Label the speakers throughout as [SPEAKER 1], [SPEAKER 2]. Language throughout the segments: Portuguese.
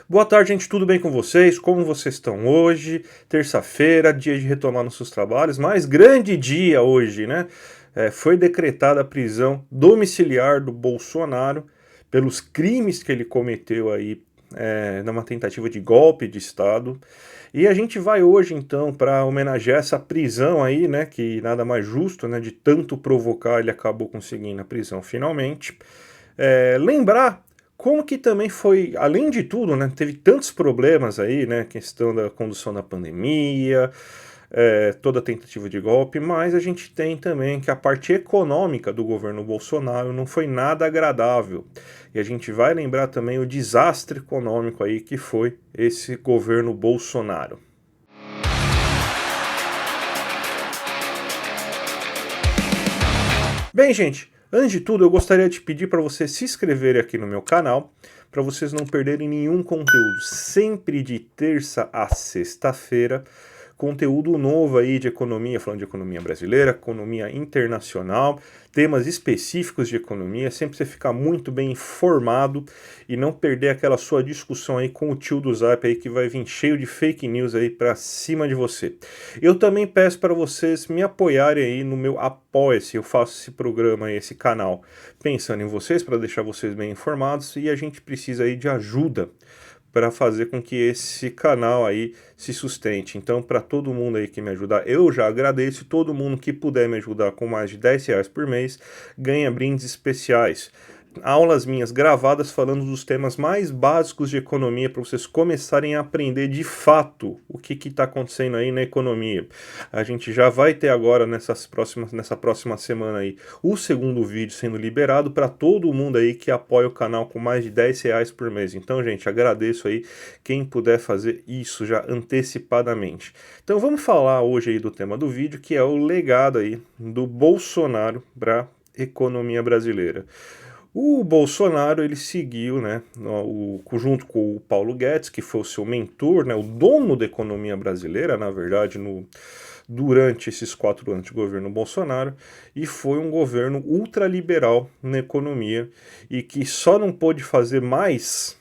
[SPEAKER 1] Boa tarde, gente. Tudo bem com vocês? Como vocês estão hoje? Terça-feira, dia de retomar nossos trabalhos, mas grande dia hoje, né? Foi decretada a prisão domiciliar do Bolsonaro pelos crimes que ele cometeu aí numa tentativa de golpe de Estado. E a gente vai hoje, então, para homenagear essa prisão aí, né? Que nada mais justo, né? De tanto provocar, ele acabou conseguindo a prisão finalmente. Lembrar como que também foi, além de tudo, né, teve tantos problemas aí, né, questão da condução da pandemia, toda a tentativa de golpe, mas a gente tem também que a parte econômica do governo Bolsonaro não foi nada agradável. E a gente vai lembrar também o desastre econômico aí que foi esse governo Bolsonaro. Bem, gente, antes de tudo, eu gostaria de pedir para vocês se inscreverem aqui no meu canal, para vocês não perderem nenhum conteúdo. Sempre de terça a sexta-feira, conteúdo novo aí de economia, falando de economia brasileira, economia internacional, temas específicos de economia, sempre você ficar muito bem informado e não perder aquela sua discussão aí com o tio do Zap aí que vai vir cheio de fake news aí para cima de você. Eu também peço para vocês me apoiarem aí no meu Apoia-se, eu faço esse programa aí, esse canal, pensando em vocês, para deixar vocês bem informados, e a gente precisa aí de ajuda para fazer com que esse canal aí se sustente. Então, para todo mundo aí que me ajudar, eu já agradeço. Todo mundo que puder me ajudar com mais de R$ 10 por mês ganha brindes especiais. Aulas minhas gravadas falando dos temas mais básicos de economia para vocês começarem a aprender de fato o que está acontecendo aí na economia. A gente já vai ter agora nessa próxima semana aí o segundo vídeo sendo liberado para todo mundo aí que apoia o canal com mais de R$ 10 por mês. Então, gente, agradeço aí quem puder fazer isso já antecipadamente. Então, vamos falar hoje aí do tema do vídeo, que é o legado aí do Bolsonaro para a economia brasileira. O Bolsonaro, ele seguiu, né, junto com o Paulo Guedes, que foi o seu mentor, né, o dono da economia brasileira, na verdade, durante esses 4 anos de governo Bolsonaro, e foi um governo ultraliberal na economia, e que só não pôde fazer mais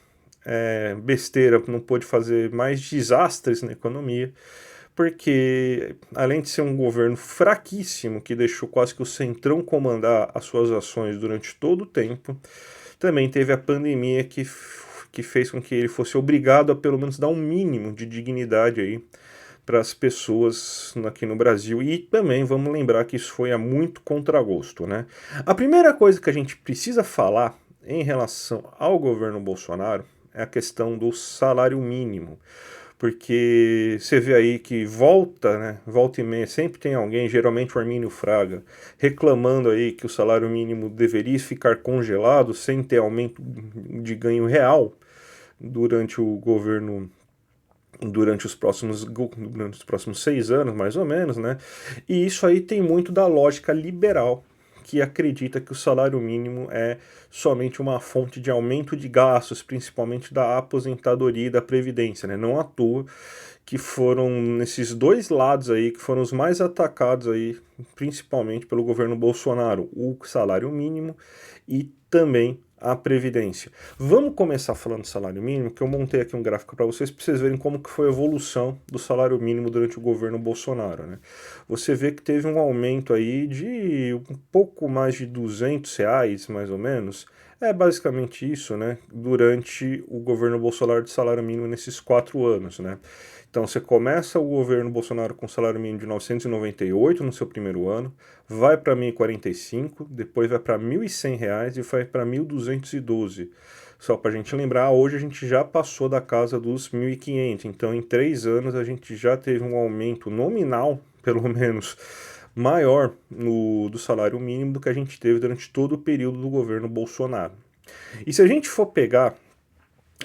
[SPEAKER 1] besteira, não pôde fazer mais desastres na economia, porque além de ser um governo fraquíssimo, que deixou quase que o Centrão comandar as suas ações durante todo o tempo, também teve a pandemia que fez com que ele fosse obrigado a pelo menos dar um mínimo de dignidade aí para as pessoas aqui no Brasil. E também vamos lembrar que isso foi a muito contragosto, né? A primeira coisa que a gente precisa falar em relação ao governo Bolsonaro é a questão do salário mínimo, porque você vê aí que volta e meia, sempre tem alguém, geralmente o Armínio Fraga, reclamando aí que o salário mínimo deveria ficar congelado sem ter aumento de ganho real durante o governo, durante os próximos 6 anos, mais ou menos, né? E isso aí tem muito da lógica liberal, que acredita que o salário mínimo é somente uma fonte de aumento de gastos, principalmente da aposentadoria e da previdência, né? Não à toa que foram nesses dois lados aí que foram os mais atacados aí, principalmente pelo governo Bolsonaro, o salário mínimo e também a previdência. Vamos começar falando do salário mínimo, que eu montei aqui um gráfico para vocês verem como que foi a evolução do salário mínimo durante o governo Bolsonaro, né? Você vê que teve um aumento aí de um pouco mais de R$ 200, mais ou menos. É basicamente isso, né? Durante o governo Bolsonaro de salário mínimo nesses 4 anos, né? Então você começa o governo Bolsonaro com salário mínimo de 998 no seu primeiro ano, vai para 1.045, depois vai para R$ 1.100 e vai para 1.212. Só para a gente lembrar, hoje a gente já passou da casa dos 1.500, então em 3 anos a gente já teve um aumento nominal, pelo menos, maior do salário mínimo do que a gente teve durante todo o período do governo Bolsonaro. E se a gente for pegar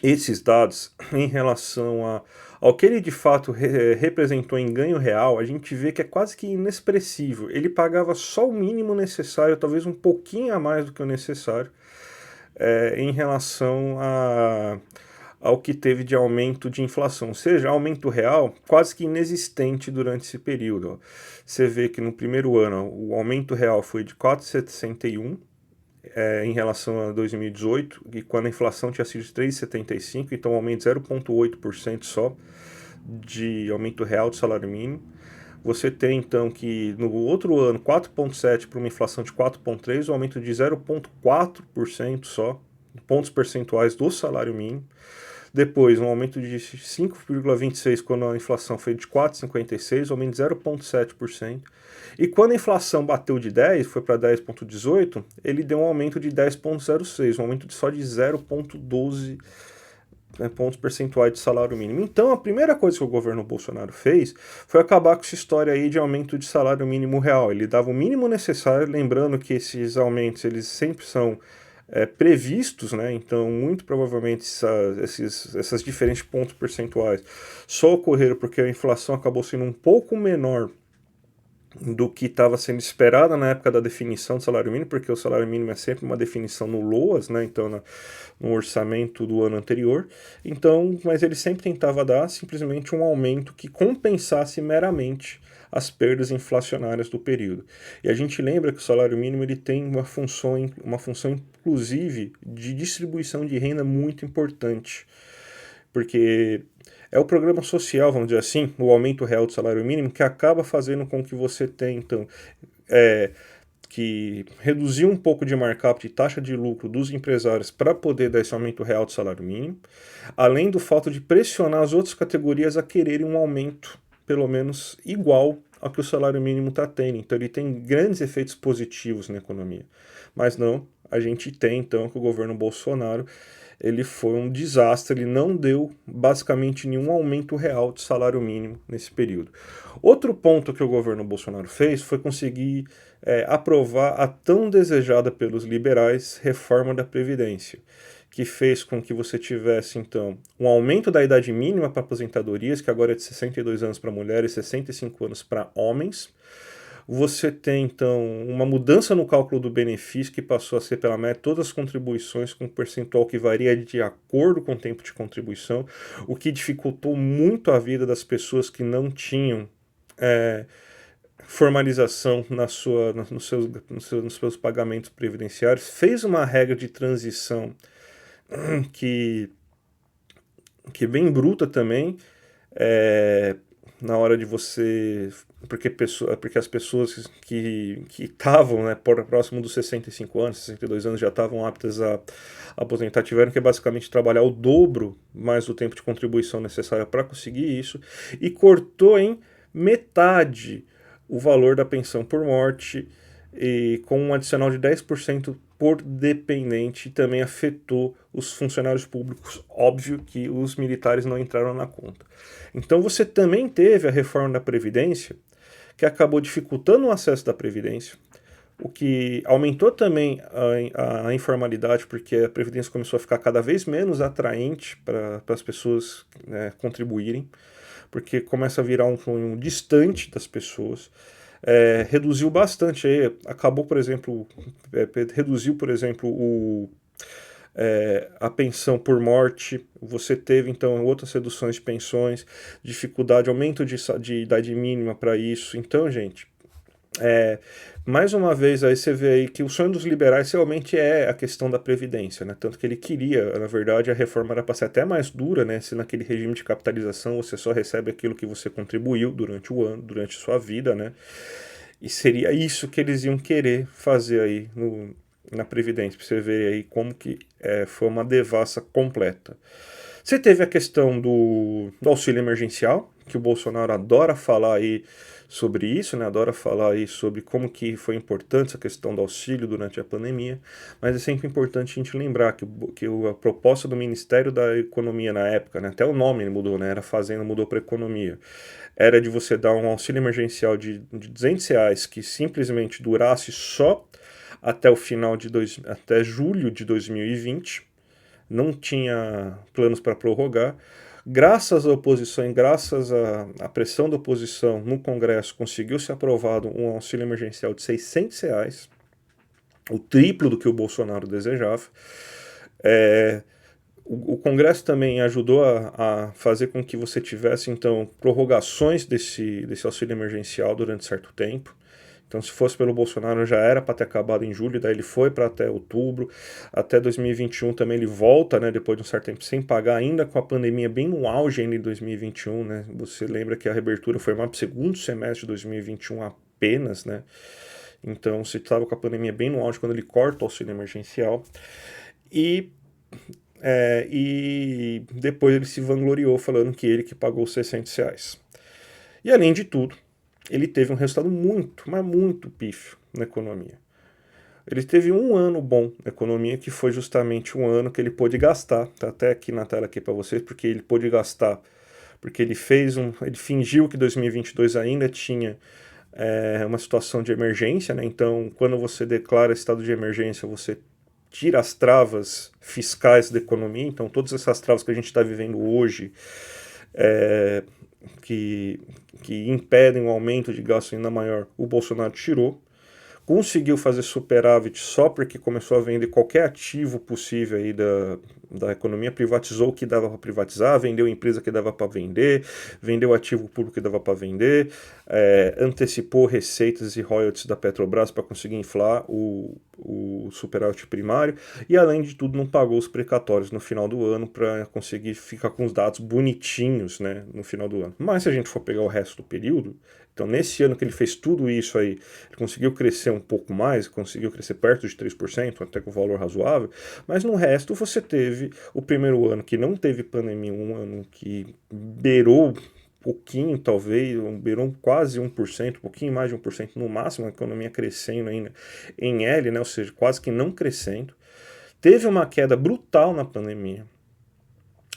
[SPEAKER 1] esses dados em relação ao que ele de fato representou em ganho real, a gente vê que é quase que inexpressível. Ele pagava só o mínimo necessário, talvez um pouquinho a mais do que o necessário, em relação ao que teve de aumento de inflação, ou seja, aumento real quase que inexistente durante esse período. Você vê que no primeiro ano o aumento real foi de 4,61, em relação a 2018, e quando a inflação tinha sido de 3,75, então um aumento de 0,8% só de aumento real do salário mínimo. Você tem, então, que no outro ano, 4,7% para uma inflação de 4,3%, um aumento de 0,4% só, pontos percentuais do salário mínimo. Depois, um aumento de 5,26% quando a inflação foi de 4,56%, um aumento de 0,7%. E quando a inflação bateu de 10, foi para 10,18, ele deu um aumento de 10,06, um aumento só de 0,12 pontos percentuais de salário mínimo. Então, a primeira coisa que o governo Bolsonaro fez foi acabar com essa história aí de aumento de salário mínimo real. Ele dava o mínimo necessário, lembrando que esses aumentos eles sempre são previstos, né? Então, muito provavelmente essas diferentes pontos percentuais só ocorreram porque a inflação acabou sendo um pouco menor do que estava sendo esperado na época da definição do salário mínimo, porque o salário mínimo é sempre uma definição no LOAS, né? Então, no orçamento do ano anterior. Então, mas ele sempre tentava dar simplesmente um aumento que compensasse meramente as perdas inflacionárias do período. E a gente lembra que o salário mínimo ele tem uma função inclusive de distribuição de renda muito importante, porque é o programa social, vamos dizer assim, o aumento real do salário mínimo, que acaba fazendo com que você tenha, então, que reduzir um pouco de markup de taxa de lucro dos empresários para poder dar esse aumento real do salário mínimo, além do fato de pressionar as outras categorias a quererem um aumento, pelo menos, igual ao que o salário mínimo está tendo. Então ele tem grandes efeitos positivos na economia. Mas não, a gente tem, então, que o governo Bolsonaro ele foi um desastre, ele não deu basicamente nenhum aumento real de salário mínimo nesse período. Outro ponto que o governo Bolsonaro fez foi conseguir aprovar a tão desejada pelos liberais reforma da Previdência, que fez com que você tivesse, então, um aumento da idade mínima para aposentadorias, que agora é de 62 anos para mulheres e 65 anos para homens. Você tem, então, uma mudança no cálculo do benefício, que passou a ser pela média todas as contribuições com um percentual que varia de acordo com o tempo de contribuição, o que dificultou muito a vida das pessoas que não tinham formalização nos seus pagamentos previdenciários. Fez uma regra de transição que é bem bruta também, na hora de você... Porque as pessoas que estavam, né, próximo dos 65 anos, 62 anos, já estavam aptas a aposentar, tiveram que basicamente trabalhar o dobro mais do tempo de contribuição necessário para conseguir isso, e cortou em metade o valor da pensão por morte, e com um adicional de 10% por dependente, também afetou os funcionários públicos. Óbvio que os militares não entraram na conta. Então você também teve a reforma da Previdência, que acabou dificultando o acesso da Previdência, o que aumentou também a informalidade, porque a Previdência começou a ficar cada vez menos atraente para as pessoas contribuírem, porque começa a virar um distante das pessoas. Reduziu bastante, acabou, por exemplo, reduziu, por exemplo, a pensão por morte. Você teve, então, outras reduções de pensões, dificuldade, aumento de idade mínima para isso. Então, gente, mais uma vez, aí você vê aí que o sonho dos liberais realmente é a questão da Previdência, né? Tanto que ele queria, na verdade, a reforma era para ser até mais dura, né? Se naquele regime de capitalização você só recebe aquilo que você contribuiu durante o ano, durante sua vida, né? E seria isso que eles iam querer fazer aí na Previdência, para você ver aí como que foi uma devassa completa. Você teve a questão do auxílio emergencial, que o Bolsonaro adora falar aí sobre isso, né? Adora falar aí sobre como que foi importante essa questão do auxílio durante a pandemia, mas é sempre importante a gente lembrar que a proposta do Ministério da Economia na época, né? Até o nome mudou, né? Era Fazenda, mudou para Economia. Era de você dar um auxílio emergencial de R$200 que simplesmente durasse só até o final até julho de 2020, não tinha planos para prorrogar. Graças à oposição, graças à pressão da oposição no Congresso, conseguiu ser aprovado um auxílio emergencial de R$600, o triplo do que o Bolsonaro desejava. O Congresso também ajudou a fazer com que você tivesse, então, prorrogações desse auxílio emergencial durante certo tempo, Então, se fosse pelo Bolsonaro, já era para ter acabado em julho, daí ele foi para até outubro, até 2021 também ele volta, né, depois de um certo tempo, sem pagar, ainda com a pandemia bem no auge ainda em 2021, né, você lembra que a reabertura foi mais para o segundo semestre de 2021 apenas, né, então você estava com a pandemia bem no auge quando ele corta o auxílio emergencial, e depois ele se vangloriou falando que ele que pagou os R$ 600. E além de tudo, ele teve um resultado muito, mas muito pífio na economia. Ele teve um ano bom na economia, que foi justamente um ano que ele pôde gastar, tá até aqui na tela aqui para vocês, porque ele pôde gastar, porque ele fingiu que 2022 ainda tinha uma situação de emergência, né? Então, quando você declara estado de emergência, você tira as travas fiscais da economia, então todas essas travas que a gente está vivendo hoje, que impedem um aumento de gasto ainda maior, o Bolsonaro tirou. Conseguiu fazer superávit só porque começou a vender qualquer ativo possível aí da economia, privatizou o que dava para privatizar, vendeu empresa que dava para vender, vendeu ativo público que dava para vender, antecipou receitas e royalties da Petrobras para conseguir inflar o superávit primário, e além de tudo não pagou os precatórios no final do ano para conseguir ficar com os dados bonitinhos, né, no final do ano. Mas se a gente for pegar o resto do período, então nesse ano que ele fez tudo isso aí, ele conseguiu crescer um pouco mais, conseguiu crescer perto de 3%, até com valor razoável, mas no resto você teve o primeiro ano que não teve pandemia, um ano que beirou pouquinho, talvez, beirou quase 1%, um pouquinho mais de 1% no máximo, a economia crescendo ainda em L, né, ou seja, quase que não crescendo. Teve uma queda brutal na pandemia,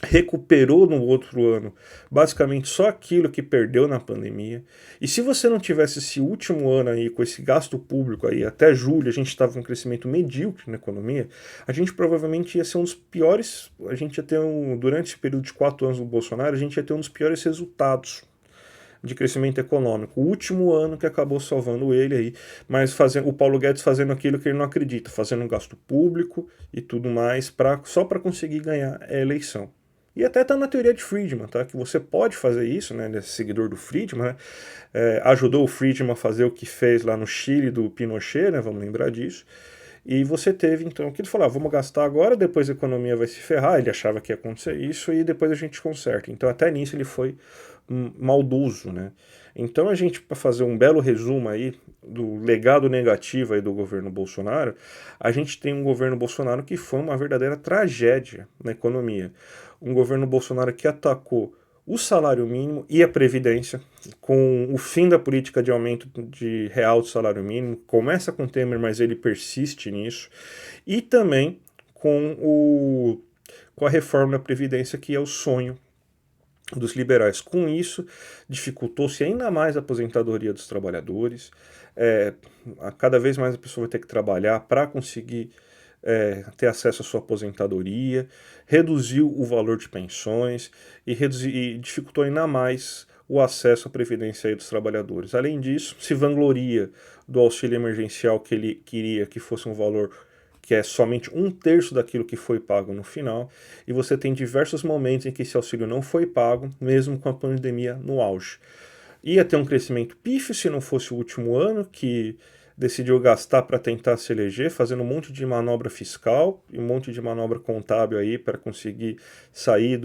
[SPEAKER 1] recuperou no outro ano basicamente só aquilo que perdeu na pandemia. E se você não tivesse esse último ano aí com esse gasto público aí, até julho a gente estava com um crescimento medíocre na economia, a gente provavelmente ia ser um dos piores, a gente ia ter durante esse período de 4 anos do Bolsonaro, a gente ia ter um dos piores resultados de crescimento econômico. O último ano que acabou salvando ele aí, mas o Paulo Guedes fazendo aquilo que ele não acredita, fazendo um gasto público e tudo mais só para conseguir ganhar a eleição. E até tá na teoria de Friedman, tá? Que você pode fazer isso, né? Nesse seguidor do Friedman, né? Ajudou o Friedman a fazer o que fez lá no Chile do Pinochet, né? Vamos lembrar disso. E você teve, então, que ele falou, vamos gastar agora, depois a economia vai se ferrar. Ele achava que ia acontecer isso e depois a gente conserta. Então, até nisso ele foi maldoso, né? Então, a gente, para fazer um belo resumo aí do legado negativo aí do governo Bolsonaro, a gente tem um governo Bolsonaro que foi uma verdadeira tragédia na economia. Um governo Bolsonaro que atacou o salário mínimo e a previdência, com o fim da política de aumento de real do salário mínimo, começa com Temer, mas ele persiste nisso, e também com a reforma da previdência, que é o sonho dos liberais. Com isso, dificultou-se ainda mais a aposentadoria dos trabalhadores, cada vez mais a pessoa vai ter que trabalhar para conseguir ter acesso à sua aposentadoria, reduziu o valor de pensões e dificultou ainda mais o acesso à previdência aí dos trabalhadores. Além disso, se vangloria do auxílio emergencial, que ele queria que fosse um valor que é somente 1/3 daquilo que foi pago no final, e você tem diversos momentos em que esse auxílio não foi pago, mesmo com a pandemia no auge. Ia ter um crescimento pífio se não fosse o último ano, que decidiu gastar para tentar se eleger, fazendo um monte de manobra fiscal e um monte de manobra contábil aí para conseguir sair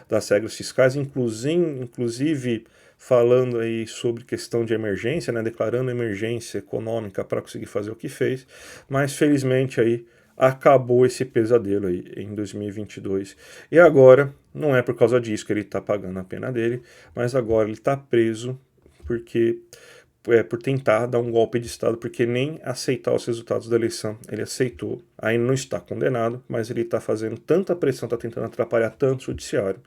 [SPEAKER 1] das regras fiscais, inclusive falando aí sobre questão de emergência, né, declarando emergência econômica para conseguir fazer o que fez, mas felizmente aí acabou esse pesadelo aí em 2022. E agora, não é por causa disso que ele está pagando a pena dele, mas agora ele está preso por tentar dar um golpe de Estado, porque nem aceitar os resultados da eleição ele aceitou. Ainda não está condenado, mas ele está fazendo tanta pressão, está tentando atrapalhar tanto o judiciário,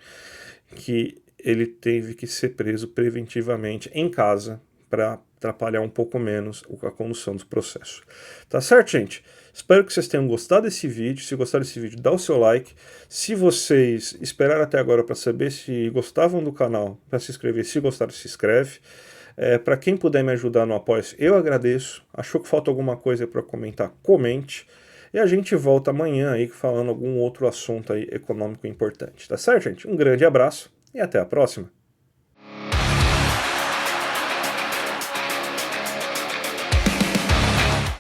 [SPEAKER 1] que ele teve que ser preso preventivamente em casa para atrapalhar um pouco menos a condução do processo. Tá certo, gente? Espero que vocês tenham gostado desse vídeo. Se gostaram desse vídeo, dá o seu like. Se vocês esperaram até agora para saber se gostavam do canal, para se inscrever, se gostaram, se inscreve. Para quem puder me ajudar no apoio, eu agradeço. Achou que falta alguma coisa para comentar? Comente. E a gente volta amanhã aí falando algum outro assunto aí econômico importante. Tá certo, gente? Um grande abraço e até a próxima.